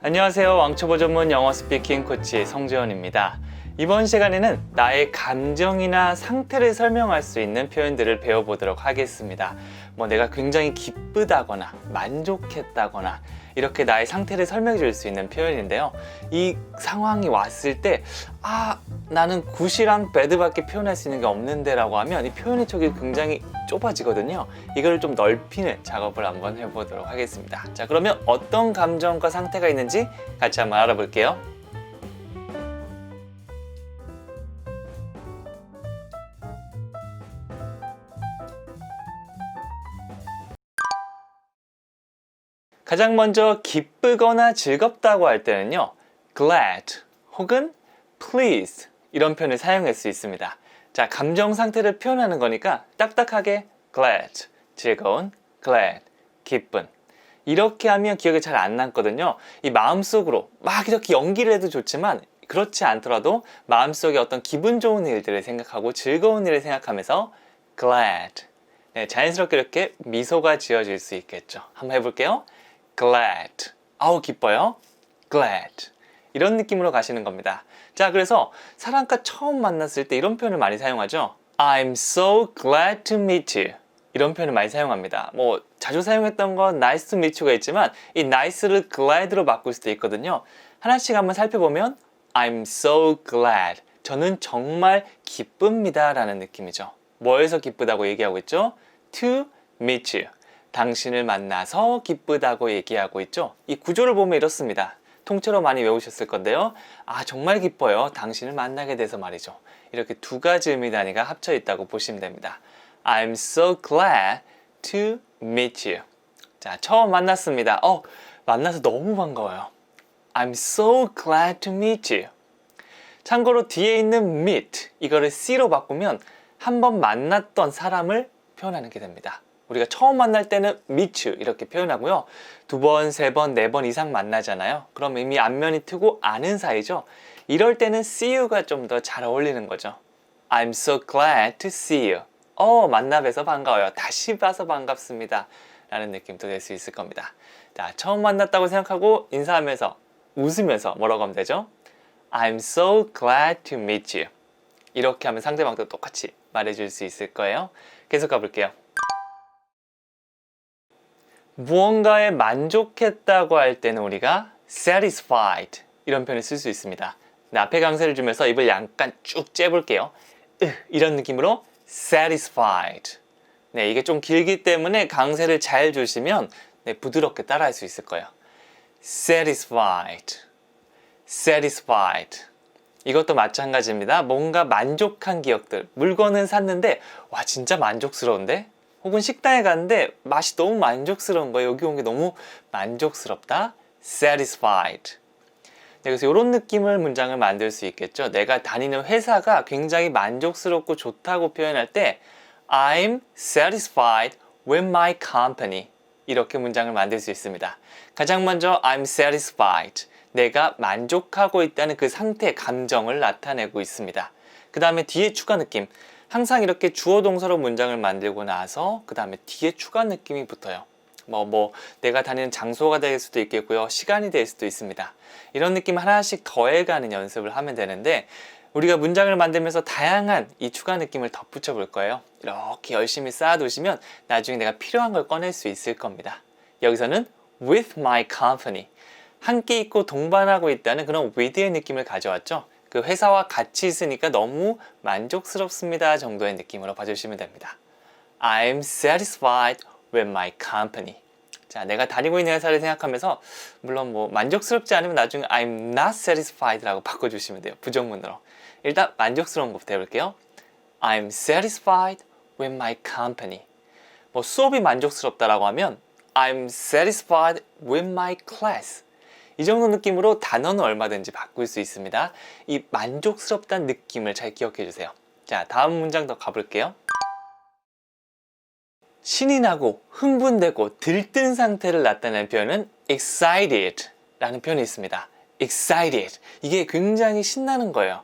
안녕하세요. 왕초보 전문 영어 스피킹 코치 성재원입니다. 이번 시간에는 나의 감정이나 상태를 설명할 수 있는 표현들을 배워보도록 하겠습니다. 내가 굉장히 기쁘다거나 만족했다거나 이렇게 나의 상태를 설명해 줄 수 있는 표현인데요. 이 상황이 왔을 때 나는 굿이랑 배드밖에 표현할 수 있는 게 없는데 라고 하면 이 표현의 촉이 굉장히 좁아지거든요. 이걸 좀 넓히는 작업을 한번 해보도록 하겠습니다. 자, 그러면 어떤 감정과 상태가 있는지 같이 한번 알아볼게요. 가장 먼저 기쁘거나 즐겁다고 할 때는요, glad 혹은 pleased 이런 표현을 사용할 수 있습니다. 자, 감정 상태를 표현하는 거니까 딱딱하게 glad, 즐거운, glad, 기쁜 이렇게 하면 기억이 잘 안 남거든요. 이 마음속으로 막 이렇게 연기를 해도 좋지만 그렇지 않더라도 마음속에 어떤 기분 좋은 일들을 생각하고 즐거운 일을 생각하면서 glad 자연스럽게 이렇게 미소가 지어질 수 있겠죠. 한번 해볼게요. glad. 기뻐요. glad. 이런 느낌으로 가시는 겁니다. 자, 그래서 사람과 처음 만났을 때 이런 표현을 많이 사용하죠. I'm so glad to meet you. 이런 표현을 많이 사용합니다. 자주 사용했던 건 nice to meet you가 있지만 이 nice를 glad로 바꿀 수도 있거든요. 하나씩 한번 살펴보면 I'm so glad. 저는 정말 기쁩니다 라는 느낌이죠. 뭐에서 기쁘다고 얘기하고 있죠? to meet you. 당신을 만나서 기쁘다고 얘기하고 있죠. 이 구조를 보면 이렇습니다. 통째로 많이 외우셨을 건데요. 정말 기뻐요. 당신을 만나게 돼서 말이죠. 이렇게 두 가지 의미 단위가 합쳐 있다고 보시면 됩니다. I'm so glad to meet you. 자, 처음 만났습니다. 만나서 너무 반가워요. I'm so glad to meet you. 참고로 뒤에 있는 meet, 이거를 C로 바꾸면 한번 만났던 사람을 표현하는 게 됩니다. 우리가 처음 만날 때는 meet you 이렇게 표현하고요. 두 번, 세 번, 네 번 이상 만나잖아요. 그럼 이미 안면이 트고 아는 사이죠. 이럴 때는 see you가 좀 더 잘 어울리는 거죠. I'm so glad to see you. 만나 뵈서 반가워요. 다시 봐서 반갑습니다. 라는 느낌도 될 수 있을 겁니다. 자, 처음 만났다고 생각하고 인사하면서 웃으면서 뭐라고 하면 되죠? I'm so glad to meet you. 이렇게 하면 상대방도 똑같이 말해줄 수 있을 거예요. 계속 가볼게요. 무언가에 만족했다고 할 때는 우리가 satisfied 이런 표현을 쓸 수 있습니다. 앞에 강세를 주면서 입을 약간 쭉 째볼게요. 이런 느낌으로 satisfied. 이게 좀 길기 때문에 강세를 잘 주시면 부드럽게 따라할 수 있을 거예요. satisfied, satisfied. 이것도 마찬가지입니다. 뭔가 만족한 기억들. 물건을 샀는데 진짜 만족스러운데? 혹은 식당에 갔는데 맛이 너무 만족스러운 거예요. 여기 온 게 너무 만족스럽다. satisfied. 그래서 이런 느낌을 문장을 만들 수 있겠죠. 내가 다니는 회사가 굉장히 만족스럽고 좋다고 표현할 때 I'm satisfied with my company. 이렇게 문장을 만들 수 있습니다. 가장 먼저 I'm satisfied. 내가 만족하고 있다는 그 상태, 감정을 나타내고 있습니다. 그 다음에 뒤에 추가 느낌. 항상 이렇게 주어 동사로 문장을 만들고 나서 그 다음에 뒤에 추가 느낌이 붙어요. 내가 다니는 장소가 될 수도 있겠고요. 시간이 될 수도 있습니다. 이런 느낌 하나씩 더해가는 연습을 하면 되는데 우리가 문장을 만들면서 다양한 이 추가 느낌을 덧붙여 볼 거예요. 이렇게 열심히 쌓아두시면 나중에 내가 필요한 걸 꺼낼 수 있을 겁니다. 여기서는 with my company. 함께 있고 동반하고 있다는 그런 with의 느낌을 가져왔죠. 그 회사와 같이 있으니까 너무 만족스럽습니다 정도의 느낌으로 봐주시면 됩니다. I'm satisfied with my company. 자, 내가 다니고 있는 회사를 생각하면서 물론 만족스럽지 않으면 나중에 I'm not satisfied 라고 바꿔주시면 돼요. 부정문으로. 일단 만족스러운 것부터 해볼게요. I'm satisfied with my company. 수업이 만족스럽다라고 하면 I'm satisfied with my class. 이 정도 느낌으로 단어는 얼마든지 바꿀 수 있습니다. 이 만족스럽다는 느낌을 잘 기억해 주세요. 자, 다음 문장 더 가볼게요. 신이 나고 흥분되고 들뜬 상태를 나타내는 표현은 excited 라는 표현이 있습니다. excited. 이게 굉장히 신나는 거예요.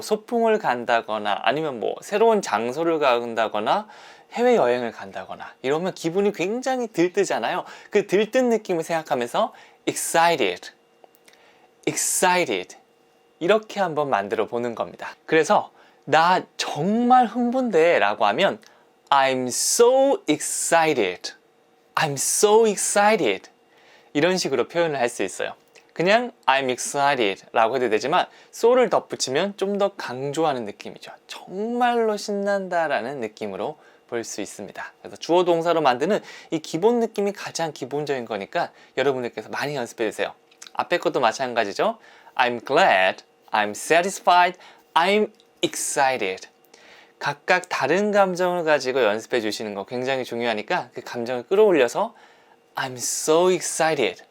소풍을 간다거나 아니면 새로운 장소를 간다거나 해외여행을 간다거나 이러면 기분이 굉장히 들뜨잖아요. 그 들뜬 느낌을 생각하면서 excited, excited 이렇게 한번 만들어 보는 겁니다. 그래서 나 정말 흥분돼 라고 하면 I'm so excited, I'm so excited 이런 식으로 표현을 할 수 있어요. 그냥 I'm excited 라고 해도 되지만 so를 덧붙이면 좀 더 강조하는 느낌이죠. 정말로 신난다 라는 느낌으로 볼 수 있습니다. 그래서 주어 동사로 만드는 이 기본 느낌이 가장 기본적인 거니까 여러분들께서 많이 연습해 주세요. 앞에 것도 마찬가지죠. I'm glad, I'm satisfied, I'm excited. 각각 다른 감정을 가지고 연습해 주시는 거 굉장히 중요하니까 그 감정을 끌어올려서 I'm so excited,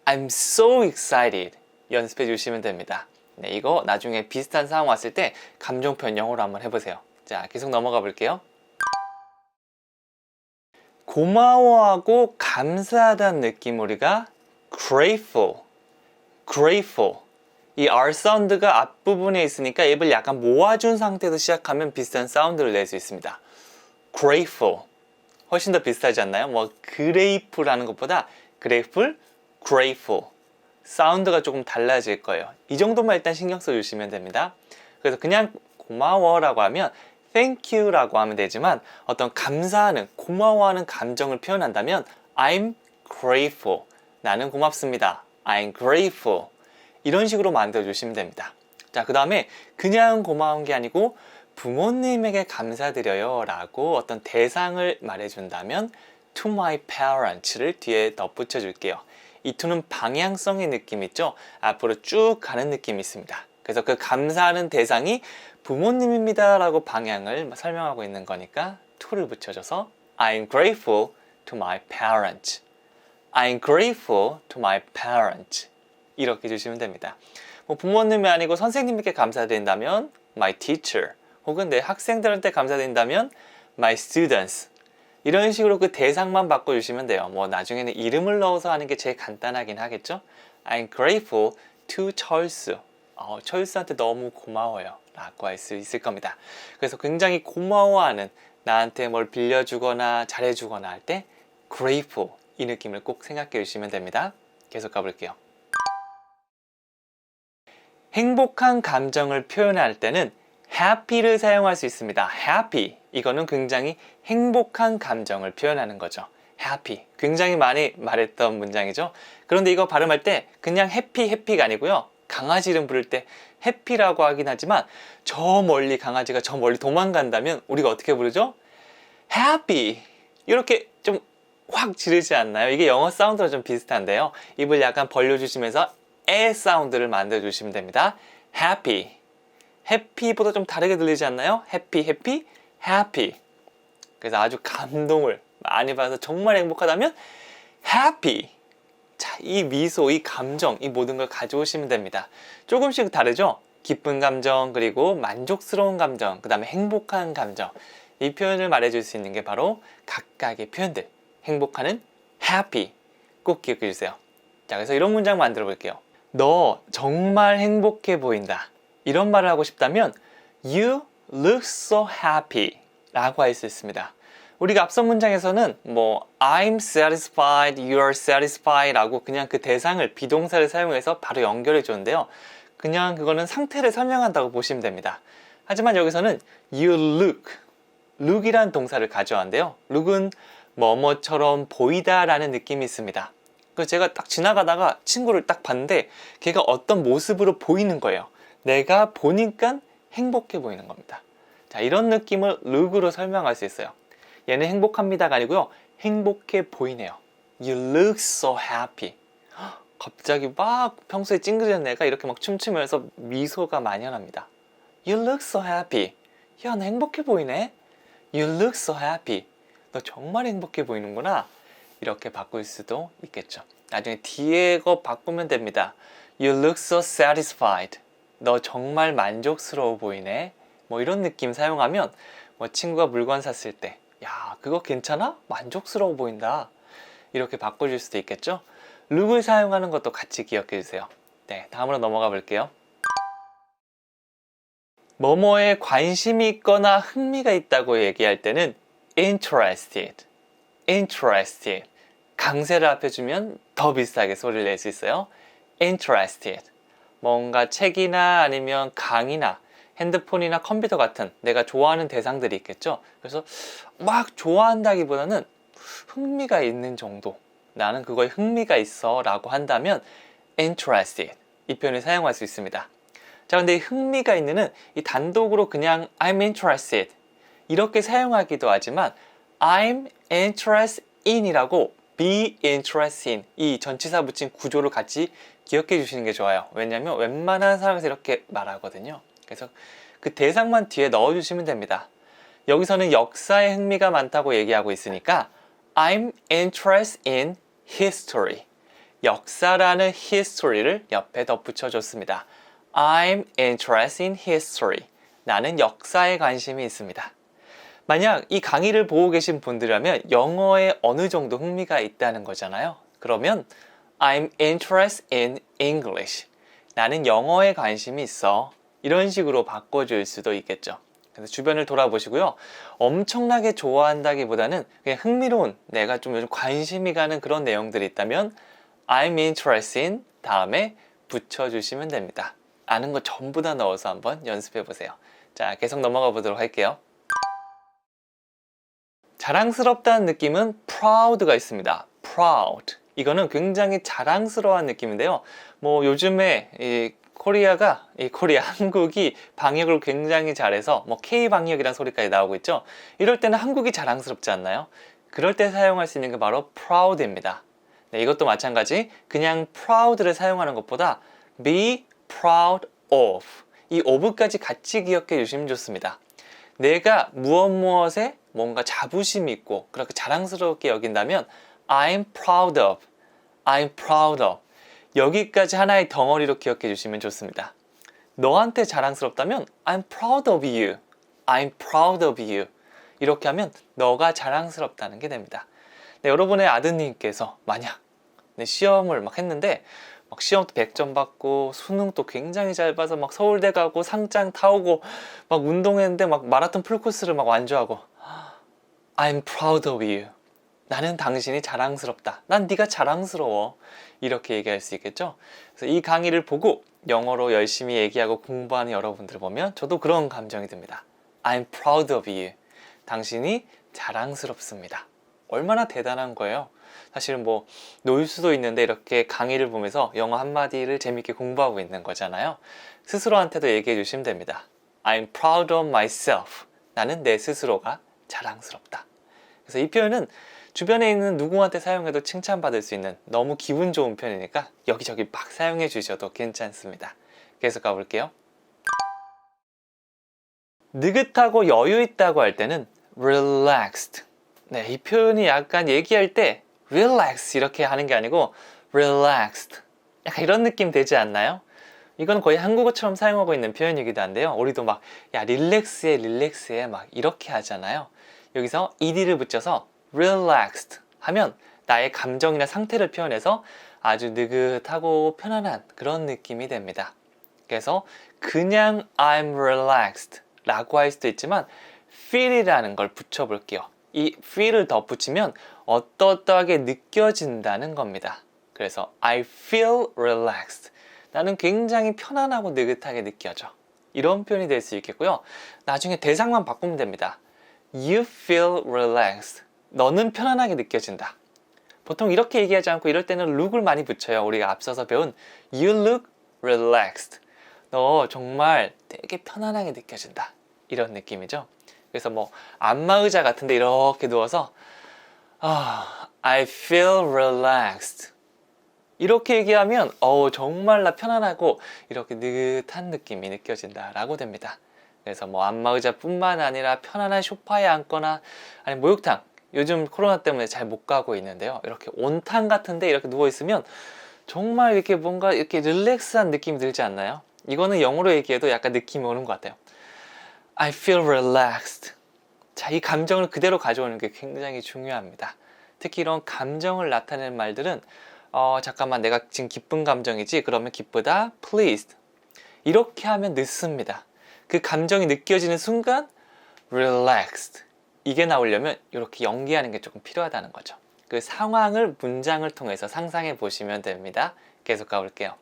I'm so excited 연습해 주시면 됩니다. 네, 이거 나중에 비슷한 상황 왔을 때 감정 표현 영어로 한번 해보세요. 자, 계속 넘어가 볼게요. 고마워하고 감사하다는 느낌 우리가 grateful, grateful 이 R 사운드가 앞부분에 있으니까 입을 약간 모아준 상태에서 시작하면 비슷한 사운드를 낼 수 있습니다. grateful 훨씬 더 비슷하지 않나요? 뭐 그레이프라는 것보다 grateful, grateful 사운드가 조금 달라질 거예요. 이 정도만 일단 신경 써주시면 됩니다. 그래서 그냥 고마워라고 하면 thank you라고 하면 되지만 어떤 감사하는, 고마워하는 감정을 표현한다면 I'm grateful 나는 고맙습니다. I'm grateful 이런 식으로 만들어주시면 됩니다. 자, 그 다음에 그냥 고마운 게 아니고 부모님에게 감사드려요 라고 어떤 대상을 말해준다면 to my parents를 뒤에 덧붙여 줄게요. 이 to는 방향성의 느낌 있죠? 앞으로 쭉 가는 느낌이 있습니다. 그래서 그 감사하는 대상이 부모님입니다 라고 방향을 설명하고 있는 거니까 to를 붙여줘서 I'm grateful to my parents. I'm grateful to my parents. 이렇게 주시면 됩니다. 뭐 부모님이 아니고 선생님께 감사드린다면 my teacher 혹은 내 학생들한테 감사드린다면 my students 이런 식으로 그 대상만 바꿔주시면 돼요. 뭐 나중에는 이름을 넣어서 하는 게 제일 간단하긴 하겠죠. I'm grateful to 철수. 철수한테 너무 고마워요 라고 할 수 있을 겁니다. 그래서 굉장히 고마워하는 나한테 뭘 빌려주거나 잘해주거나 할 때 grateful 이 느낌을 꼭 생각해 주시면 됩니다. 계속 가볼게요. 행복한 감정을 표현할 때는 happy를 사용할 수 있습니다. happy 이거는 굉장히 행복한 감정을 표현하는 거죠. happy 굉장히 많이 말했던 문장이죠. 그런데 이거 발음할 때 그냥 happy가 아니고요. 강아지 이름 부를 때 happy라고 하긴 하지만 저 멀리 강아지가 저 멀리 도망간다면 우리가 어떻게 부르죠? happy 이렇게 좀 확 지르지 않나요? 이게 영어 사운드랑 좀 비슷한데요. 입을 약간 벌려주시면서 에 사운드를 만들어주시면 됩니다. happy happy보다 좀 다르게 들리지 않나요? happy 그래서 아주 감동을 많이 받아서 정말 행복하다면 happy 자, 이 미소, 이 감정, 이 모든 걸 가져오시면 됩니다. 조금씩 다르죠? 기쁜 감정, 그리고 만족스러운 감정, 그 다음에 행복한 감정 이 표현을 말해줄 수 있는 게 바로 각각의 표현들 행복하는 happy 꼭 기억해 주세요. 자, 그래서 이런 문장 만들어 볼게요. 너 정말 행복해 보인다. 이런 말을 하고 싶다면 You look so happy 라고 할 수 있습니다. 우리가 앞선 문장에서는 뭐 I'm satisfied, you're satisfied 라고 그냥 그 대상을 비동사를 사용해서 바로 연결해 줬는데요. 그냥 그거는 상태를 설명한다고 보시면 됩니다. 하지만 여기서는 you look이란 동사를 가져왔는데요. look은 뭐뭐처럼 보이다 라는 느낌이 있습니다. 그래서 제가 딱 지나가다가 친구를 딱 봤는데 걔가 어떤 모습으로 보이는 거예요. 내가 보니까 행복해 보이는 겁니다. 자, 이런 느낌을 look으로 설명할 수 있어요. 얘는 행복합니다가 아니고요. 행복해 보이네요. You look so happy. 갑자기 막 평소에 찡그리는 애가 이렇게 막 춤추면서 미소가 만연합니다. You look so happy. 야, 너 행복해 보이네. You look so happy. 너 정말 행복해 보이는구나. 이렇게 바꿀 수도 있겠죠. 나중에 뒤에 거 바꾸면 됩니다. You look so satisfied. 너 정말 만족스러워 보이네. 뭐 이런 느낌 사용하면 뭐 친구가 물건 샀을 때 야, 그거 괜찮아? 만족스러워 보인다. 이렇게 바꿔줄 수도 있겠죠. look을 사용하는 것도 같이 기억해 주세요. 네, 다음으로 넘어가 볼게요. 뭐뭐에 관심이 있거나 흥미가 있다고 얘기할 때는 interested, interested. 강세를 앞에 주면 더 비슷하게 소리를 낼 수 있어요. interested. 뭔가 책이나 아니면 강의나 핸드폰이나 컴퓨터 같은 내가 좋아하는 대상들이 있겠죠. 그래서 막 좋아한다기보다는 흥미가 있는 정도. 나는 그거에 흥미가 있어 라고 한다면 interested. 이 표현을 사용할 수 있습니다. 자, 근데 이 흥미가 있는은 이 단독으로 그냥 I'm interested 이렇게 사용하기도 하지만 I'm interested in 이라고 be interested in 이 전치사 붙인 구조를 같이 기억해 주시는 게 좋아요. 왜냐하면 웬만한 상황에서 이렇게 말하거든요. 그래서 그 대상만 뒤에 넣어 주시면 됩니다. 여기서는 역사에 흥미가 많다고 얘기하고 있으니까 I'm interested in history. 역사라는 history를 옆에 덧붙여 줬습니다. I'm interested in history. 나는 역사에 관심이 있습니다. 만약 이 강의를 보고 계신 분들이라면 영어에 어느 정도 흥미가 있다는 거잖아요. 그러면 I'm interested in English. 나는 영어에 관심이 있어. 이런 식으로 바꿔줄 수도 있겠죠. 그래서 주변을 돌아보시고요. 엄청나게 좋아한다기보다는 그냥 흥미로운, 내가 좀 요즘 관심이 가는 그런 내용들이 있다면 I'm interested in 다음에 붙여주시면 됩니다. 아는 거 전부 다 넣어서 한번 연습해 보세요. 자, 계속 넘어가 보도록 할게요. 자랑스럽다는 느낌은 proud가 있습니다. proud. 이거는 굉장히 자랑스러운 느낌인데요. 뭐 요즘에 한국이 방역을 굉장히 잘해서 뭐 K 방역이라는 소리까지 나오고 있죠. 이럴 때는 한국이 자랑스럽지 않나요? 그럴 때 사용할 수 있는 게 바로 proud입니다. 네, 이것도 마찬가지. 그냥 proud를 사용하는 것보다 be proud of. 이 of까지 같이 기억해 주시면 좋습니다. 내가 무엇에 뭔가 자부심이 있고 그렇게 자랑스럽게 여긴다면 I'm proud of, I'm proud of 여기까지 하나의 덩어리로 기억해 주시면 좋습니다. 너한테 자랑스럽다면 I'm proud of you, I'm proud of you 이렇게 하면 너가 자랑스럽다는 게 됩니다. 네, 여러분의 아드님께서 만약 시험을 막 했는데 막 시험도 100점 받고 수능도 굉장히 잘 봐서 막 서울대 가고 상장 타오고 막 운동했는데 막 마라톤 풀코스를 막 완주하고 I'm proud of you. 나는 당신이 자랑스럽다. 난 네가 자랑스러워. 이렇게 얘기할 수 있겠죠. 그래서 이 강의를 보고 영어로 열심히 얘기하고 공부하는 여러분들 보면 저도 그런 감정이 듭니다. I'm proud of you. 당신이 자랑스럽습니다. 얼마나 대단한 거예요. 사실은 뭐 놓일 수도 있는데 이렇게 강의를 보면서 영어 한마디를 재밌게 공부하고 있는 거잖아요. 스스로한테도 얘기해 주시면 됩니다. I'm proud of myself. 나는 내 스스로가 자랑스럽다. 그래서 이 표현은 주변에 있는 누구한테 사용해도 칭찬받을 수 있는 너무 기분 좋은 표현이니까 여기저기 막 사용해 주셔도 괜찮습니다. 계속 가볼게요. 느긋하고 여유 있다고 할 때는 relaxed. 네, 이 표현이 약간 얘기할 때 relax 이렇게 하는 게 아니고 relaxed. 약간 이런 느낌 되지 않나요? 이건 거의 한국어처럼 사용하고 있는 표현이기도 한데요. 우리도 막 야 릴렉스해 막 이렇게 하잖아요. 여기서 ed를 붙여서 relaxed 하면 나의 감정이나 상태를 표현해서 아주 느긋하고 편안한 그런 느낌이 됩니다. 그래서 그냥 I'm relaxed 라고 할 수도 있지만 feel이라는 걸 붙여볼게요. 이 feel을 덧붙이면 어떠하게 느껴진다는 겁니다. 그래서 I feel relaxed. 나는 굉장히 편안하고 느긋하게 느껴져. 이런 표현이 될 수 있겠고요. 나중에 대상만 바꾸면 됩니다. You feel relaxed. 너는 편안하게 느껴진다. 보통 이렇게 얘기하지 않고 이럴 때는 look을 많이 붙여요. 우리가 앞서서 배운 You look relaxed. 너 정말 되게 편안하게 느껴진다. 이런 느낌이죠. 그래서 뭐 안마의자 같은데 이렇게 누워서 I feel relaxed. 이렇게 얘기하면 정말 나 편안하고 이렇게 느긋한 느낌이 느껴진다 라고 됩니다. 그래서 뭐 안마의자 뿐만 아니라 편안한 소파에 앉거나 아니 목욕탕 요즘 코로나 때문에 잘 못 가고 있는데요. 이렇게 온탕 같은데 이렇게 누워있으면 정말 이렇게 뭔가 이렇게 릴렉스한 느낌이 들지 않나요? 이거는 영어로 얘기해도 약간 느낌이 오는 것 같아요. I feel relaxed. 자, 이 감정을 그대로 가져오는 게 굉장히 중요합니다. 특히 이런 감정을 나타내는 말들은 잠깐만 내가 지금 기쁜 감정이지? 그러면 기쁘다, pleased. 이렇게 하면 늦습니다. 그 감정이 느껴지는 순간 relaxed. 이게 나오려면 이렇게 연기하는 게 조금 필요하다는 거죠. 그 상황을 문장을 통해서 상상해 보시면 됩니다. 계속 가볼게요.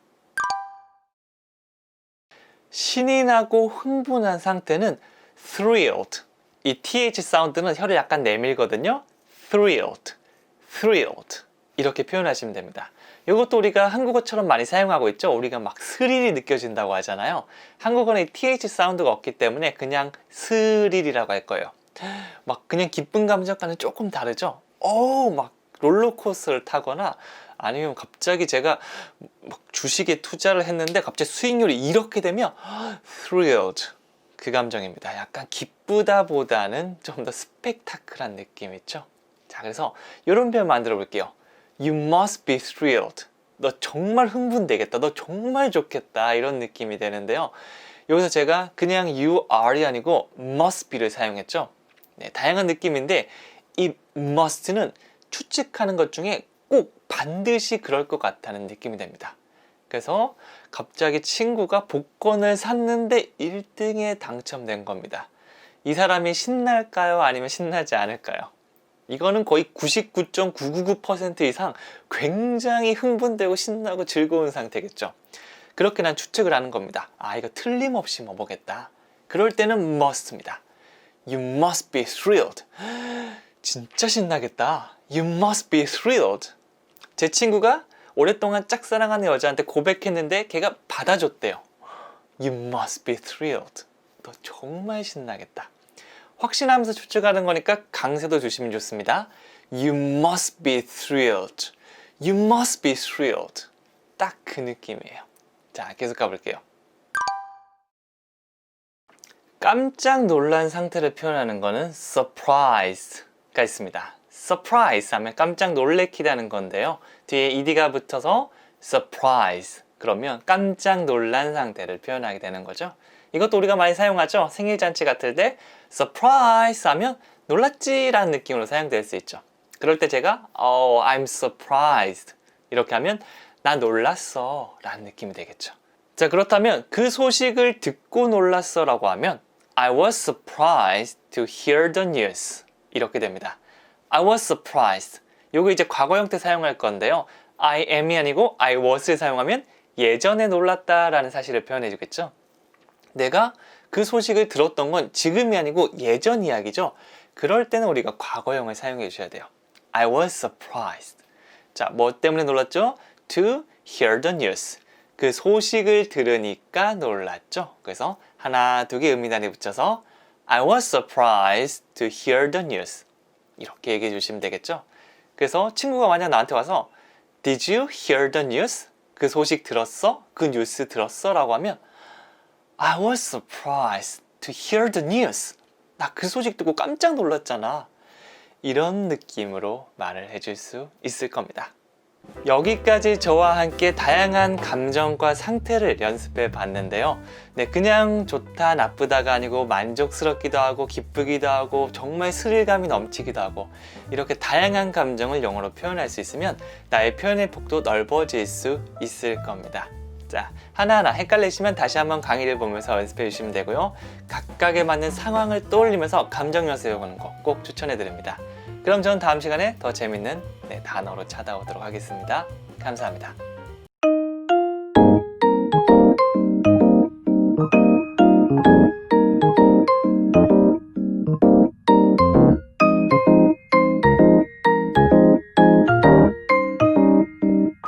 신이 나고 흥분한 상태는 thrilled. 이 th 사운드는 혀를 약간 내밀거든요. thrilled, thrilled 이렇게 표현하시면 됩니다. 이것도 우리가 한국어처럼 많이 사용하고 있죠. 우리가 막 스릴이 느껴진다고 하잖아요. 한국어는 이 th 사운드가 없기 때문에 그냥 스릴이라고 할 거예요. 막 그냥 기쁜 감정과는 조금 다르죠. 막 롤러코스터를 타거나 아니면 갑자기 제가 막 주식에 투자를 했는데 갑자기 수익률이 이렇게 되면 thrilled 그 감정입니다. 약간 기쁘다 보다는 좀 더 스펙타클한 느낌 있죠. 자, 그래서 이런 표현 만들어 볼게요. You must be thrilled. 너 정말 흥분되겠다. 너 정말 좋겠다. 이런 느낌이 되는데요. 여기서 제가 그냥 you are이 아니고 must be를 사용했죠. 네, 다양한 느낌인데 이 must는 추측하는 것 중에 꼭 반드시 그럴 것 같다는 느낌이 됩니다. 그래서 갑자기 친구가 복권을 샀는데 1등에 당첨된 겁니다. 이 사람이 신날까요? 아니면 신나지 않을까요? 이거는 거의 99.999% 이상 굉장히 흥분되고 신나고 즐거운 상태겠죠. 그렇게 난 추측을 하는 겁니다. 이거 틀림없이 뭐겠다. 그럴 때는 must입니다. You must be thrilled. 진짜 신나겠다. You must be thrilled. 제 친구가 오랫동안 짝사랑하는 여자한테 고백했는데 걔가 받아줬대요. You must be thrilled. 너 정말 신나겠다. 확신하면서 추측하는 거니까 강세도 주시면 좋습니다. You must be thrilled. You must be thrilled. 딱 그 느낌이에요. 자, 계속 가볼게요. 깜짝 놀란 상태를 표현하는 거는 surprise가 있습니다. surprise 하면 깜짝 놀래키다는 건데요. 뒤에 ed가 붙어서 surprise 그러면 깜짝 놀란 상태를 표현하게 되는 거죠. 이것도 우리가 많이 사용하죠. 생일잔치 같을 때 surprise 하면 놀랐지 라는 느낌으로 사용될 수 있죠. 그럴 때 제가 I'm surprised 이렇게 하면 나 놀랐어 라는 느낌이 되겠죠. 자, 그렇다면 그 소식을 듣고 놀랐어 라고 하면 I was surprised to hear the news 이렇게 됩니다. I was surprised. 요거 이제 과거 형태 사용할 건데요. I am이 아니고 I was를 사용하면 예전에 놀랐다 라는 사실을 표현해 주겠죠. 내가 그 소식을 들었던 건 지금이 아니고 예전 이야기죠. 그럴 때는 우리가 과거형을 사용해 주셔야 돼요. I was surprised. 자, 뭐 때문에 놀랐죠? To hear the news. 그 소식을 들으니까 놀랐죠. 그래서 하나, 두 개 음미단에 붙여서 I was surprised to hear the news. 이렇게 얘기해 주시면 되겠죠. 그래서 친구가 만약 나한테 와서 Did you hear the news? 그 소식 들었어? 그 뉴스 들었어? 라고 하면 I was surprised to hear the news. 나 그 소식 듣고 깜짝 놀랐잖아. 이런 느낌으로 말을 해줄 수 있을 겁니다. 여기까지 저와 함께 다양한 감정과 상태를 연습해 봤는데요. 네, 그냥 좋다, 나쁘다가 아니고 만족스럽기도 하고 기쁘기도 하고 정말 스릴감이 넘치기도 하고 이렇게 다양한 감정을 영어로 표현할 수 있으면 나의 표현의 폭도 넓어질 수 있을 겁니다. 자, 하나하나 헷갈리시면 다시 한번 강의를 보면서 연습해 주시면 되고요. 각각에 맞는 상황을 떠올리면서 감정 연습해 보는 거 꼭 추천해 드립니다. 그럼 저는 다음 시간에 더 재밌는 단어로 찾아오도록 하겠습니다. 감사합니다.